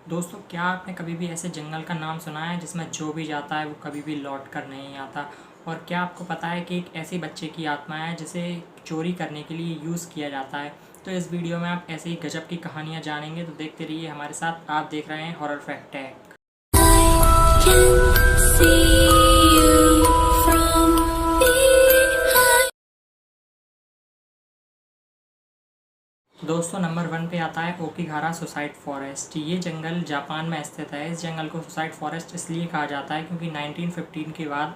दोस्तों, क्या आपने कभी भी ऐसे जंगल का नाम सुना है जिसमें जो भी जाता है वो कभी भी लौट कर नहीं आता? और क्या आपको पता है कि एक ऐसे बच्चे की आत्मा है जिसे चोरी करने के लिए यूज़ किया जाता है? तो इस वीडियो में आप ऐसे ही गजब की कहानियाँ जानेंगे, तो देखते रहिए हमारे साथ। आप देख रहे हैं हॉरर फैक्ट टैग। दोस्तों, नंबर 1 पे आता है ओकिगारा सुसाइड फॉरेस्ट। ये जंगल जापान में स्थित है। इस जंगल को सुसाइड फॉरेस्ट इसलिए कहा जाता है क्योंकि 1915 के बाद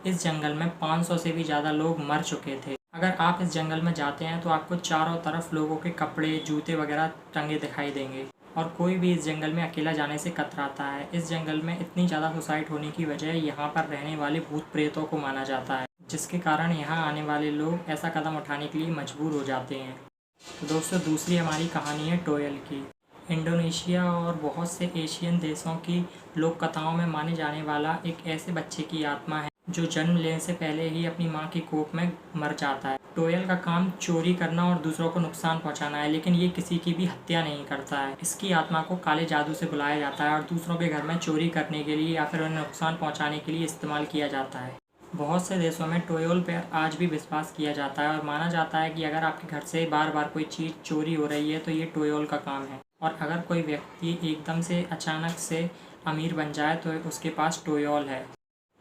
इस जंगल में 500 से भी ज़्यादा लोग मर चुके थे। अगर आप इस जंगल में जाते हैं तो आपको चारों तरफ लोगों के कपड़े, जूते वगैरह टंगे दिखाई देंगे और कोई भी इस जंगल में अकेला जाने से कतराता है। इस जंगल में इतनी ज़्यादा सुसाइड होने की वजह यहाँ पर रहने वाले भूत प्रेतों को माना जाता है, जिसके कारण यहाँ आने वाले लोग ऐसा कदम उठाने के लिए मजबूर हो जाते हैं। तो दोस्तों, दूसरी हमारी कहानी है टोयल की। इंडोनेशिया और बहुत से एशियन देशों की लोक कथाओं में माने जाने वाला एक ऐसे बच्चे की आत्मा है जो जन्म लेने से पहले ही अपनी माँ की कोख में मर जाता है। टोयल का काम चोरी करना और दूसरों को नुकसान पहुंचाना है, लेकिन ये किसी की भी हत्या नहीं करता है। इसकी आत्मा को काले जादू से बुलाया जाता है और दूसरों के घर में चोरी करने के लिए या फिर उन्हें नुकसान पहुँचाने के लिए इस्तेमाल किया जाता है। बहुत से देशों में टोयोल पर आज भी विश्वास किया जाता है और माना जाता है कि अगर आपके घर से बार बार कोई चीज़ चोरी हो रही है तो ये टोयोल का काम है। और अगर कोई व्यक्ति एकदम से अचानक से अमीर बन जाए तो उसके पास टोयोल है।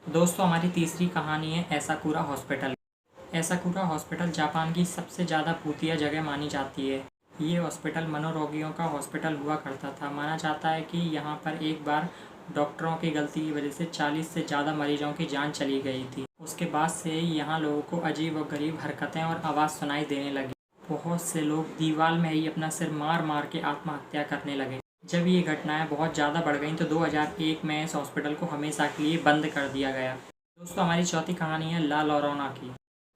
दोस्तों, हमारी तीसरी कहानी है एसाकुरा हॉस्पिटल। एसाकुरा हॉस्पिटल जापान की सबसे ज़्यादा भूतिया जगह मानी जाती है। ये हॉस्पिटल मनोरोगियों का हॉस्पिटल हुआ करता था। माना जाता है कि यहाँ पर एक बार डॉक्टरों की गलती की वजह से 40 से ज़्यादा मरीजों की जान चली गई थी। उसके बाद से यहाँ लोगों को अजीब और गरीब हरकतें और आवाज़ सुनाई देने लगी। बहुत से लोग दीवार में ही अपना सिर मार मार के आत्महत्या करने लगे। जब ये घटनाएं बहुत ज़्यादा बढ़ गईं तो 2001 में इस हॉस्पिटल को हमेशा के लिए बंद कर दिया गया। दोस्तों, हमारी चौथी कहानी है ला लोरोना की।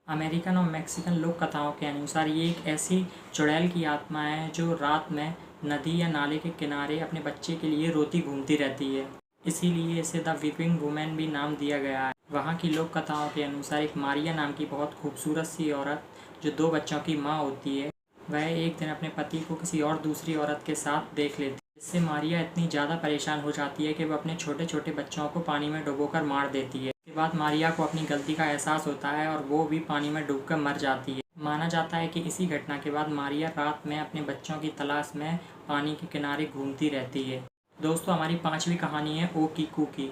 अमेरिकन और मैक्सिकन लोक कथाओं के अनुसार ये एक ऐसी चुड़ैल की आत्मा है जो रात में नदी या नाले के किनारे अपने बच्चे के लिए रोती घूमती रहती है। इसीलिए इसे द वीपिंग वुमेन भी नाम दिया गया है। वहाँ की लोक कथाओं के अनुसार एक मारिया नाम की बहुत खूबसूरत सी औरत जो 2 बच्चों की माँ होती है, वह एक दिन अपने पति को किसी और दूसरी औरत के साथ देख लेती है। इससे मारिया इतनी ज़्यादा परेशान हो जाती है कि वह अपने छोटे छोटे बच्चों को पानी में डुबोकर मार देती है। इसके बाद मारिया को अपनी गलती का एहसास होता है और वो भी पानी में डूबकर मर जाती है। माना जाता है कि इसी घटना के बाद मारिया रात में अपने बच्चों की तलाश में पानी के किनारे घूमती रहती है। दोस्तों, हमारी पांचवी कहानी है ओकीकू की।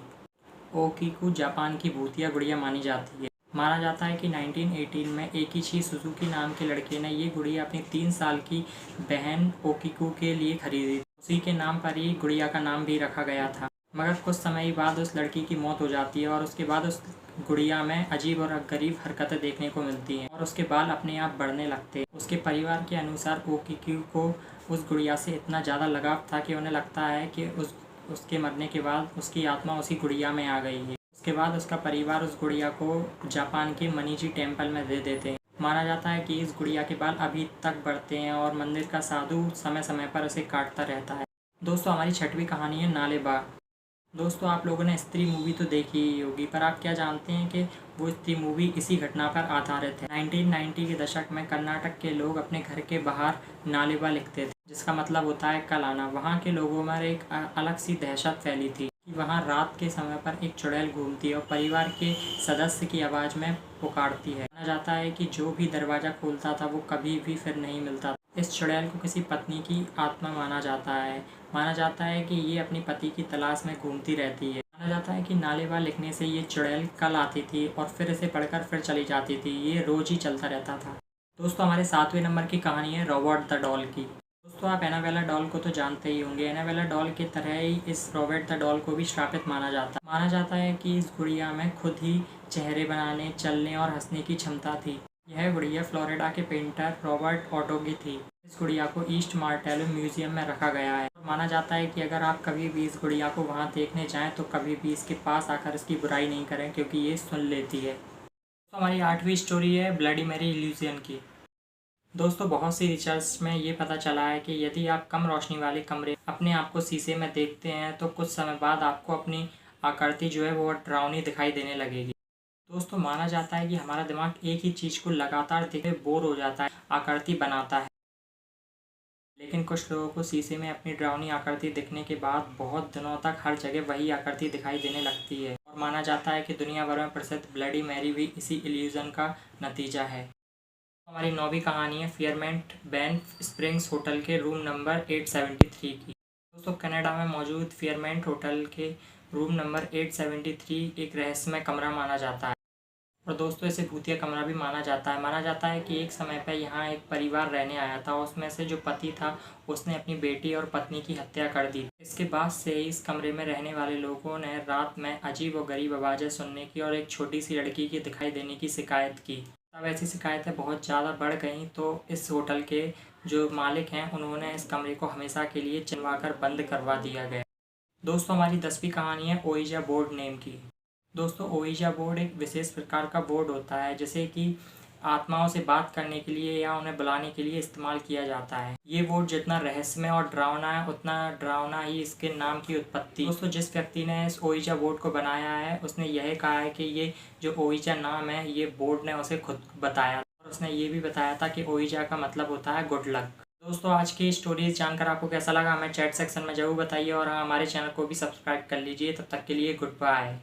ओकीकू जापान की भूतिया गुड़िया मानी जाती है। माना जाता है कि 1918 में एकिची सुजुकी नाम के लड़के ने ये गुड़िया अपनी 3 साल की बहन ओकीकू के लिए खरीदी। उसी के नाम पर ही गुड़िया का नाम भी रखा गया था। मगर कुछ समय बाद उस लड़की की मौत हो जाती है और उसके बाद उस गुड़िया में अजीब और गरीब हरकतें देखने को मिलती हैं और उसके बाल अपने आप बढ़ने लगते हैं। उसके परिवार के अनुसार ओकीकू को उस गुड़िया से इतना ज़्यादा लगाव था कि उन्हें लगता है कि उसके मरने के बाद उसकी आत्मा उसी गुड़िया में आ गई है। उसके बाद उसका परिवार उस गुड़िया को जापान के मनीजी टेम्पल में दे देते हैं। माना जाता है कि इस गुड़िया के बाल अभी तक बढ़ते हैं और मंदिर का साधु समय समय पर उसे काटता रहता है। दोस्तों, हमारी छठवीं कहानी है नालेबा। दोस्तों, आप लोगों ने स्त्री मूवी तो देखी ही होगी, पर आप क्या जानते हैं कि वो स्त्री मूवी इसी घटना पर आधारित है। 1990 के दशक में कर्नाटक के लोग अपने घर के बाहर नालेबा लिखते थे, जिसका मतलब होता है कल आना। वहाँ के लोगों में एक अलग सी दहशत फैली थी कि वहाँ रात के समय पर एक चुड़ैल घूमती है और परिवार के सदस्य की आवाज़ में पुकारती है। माना जाता है कि जो भी दरवाज़ा खोलता था वो कभी भी फिर नहीं मिलता। इस चुड़ैल को किसी पत्नी की आत्मा माना जाता है। माना जाता है कि ये अपनी पति की तलाश में घूमती रहती है। माना जाता है कि नालेबा लिखने से ये चुड़ैल कल आती थी और फिर इसे पढ़कर फिर चली जाती थी। ये रोज़ ही चलता रहता था। दोस्तों, हमारे 7वें नंबर की कहानी है रॉबर्ट द डॉल की। दोस्तों, आप एनाबेला डॉल को तो जानते ही होंगे। एनाबेला डॉल की तरह ही इस रॉबर्ट द डॉल को भी श्रापित माना जाता है। माना जाता है कि इस गुड़िया में खुद ही चेहरे बनाने, चलने और हंसने की क्षमता थी। यह गुड़िया फ्लोरिडा के पेंटर रॉबर्ट ऑटो की थी। इस गुड़िया को ईस्ट मार्टेलो म्यूजियम में रखा गया है। माना जाता है कि अगर आप कभी भी इस गुड़िया को वहां देखने जाएं तो कभी भी इसके पास आकर इसकी बुराई नहीं करें, क्योंकि ये सुन लेती है। तो हमारी 8वीं स्टोरी है ब्लडी मैरी इल्यूजन की। दोस्तों, बहुत सी रिसर्च में ये पता चला है कि यदि आप कम रोशनी वाले कमरे अपने आप को शीशे में देखते हैं तो कुछ समय बाद आपको अपनी आकृति जो है वो डरावनी दिखाई देने लगेगी। दोस्तों, माना जाता है कि हमारा दिमाग एक ही चीज़ को लगातार देखकर बोर हो जाता है, आकृति बनाता है। लेकिन कुछ लोगों को शीशे में अपनी डरावनी आकृति दिखने के बाद बहुत दिनों तक हर जगह वही आकृति दिखाई देने लगती है और माना जाता है कि दुनिया भर में प्रसिद्ध ब्लडी मैरी भी इसी इल्यूजन का नतीजा है। हमारी 9वीं कहानी है फियरमेंट बैन्फ स्प्रिंग्स होटल के रूम नंबर 873 की। दोस्तों, कनाडा में मौजूद फियरमेंट होटल के रूम नंबर 873 एक रहस्यमय कमरा माना जाता है और दोस्तों इसे भूतिया कमरा भी माना जाता है। माना जाता है कि एक समय पर यहाँ एक परिवार रहने आया था। उसमें से जो पति था उसने अपनी बेटी और पत्नी की हत्या कर दी। इसके बाद से इस कमरे में रहने वाले लोगों ने रात में अजीब और गरीब आवाज़ें सुनने की और एक छोटी सी लड़की के दिखाई देने की शिकायत की। तब ऐसी शिकायतें बहुत ज़्यादा बढ़ गईं तो इस होटल के जो मालिक हैं उन्होंने इस कमरे को हमेशा के लिए चिनवाकर बंद करवा दिया गया। दोस्तों, हमारी 10वीं कहानी है ओइजा बोर्ड नेम की। दोस्तों, ओइजा बोर्ड एक विशेष प्रकार का बोर्ड होता है जिसे कि आत्माओं से बात करने के लिए या उन्हें बुलाने के लिए इस्तेमाल किया जाता है। ये बोर्ड जितना रहस्यमय और डरावना है उतना डरावना ही इसके नाम की उत्पत्ति। दोस्तों, जिस व्यक्ति ने इस ओइजा बोर्ड को बनाया है उसने यह कहा है कि ये जो ओइजा नाम है ये बोर्ड ने उसे खुद बताया और उसने ये भी बताया था कि ओइजा का मतलब होता है गुड लक। दोस्तों, आज की स्टोरीज जानकर आपको कैसा लगा हमें चैट सेक्शन में ज़रूर बताइए और हमारे चैनल को भी सब्सक्राइब कर लीजिए। तब तक के लिए गुड बाय।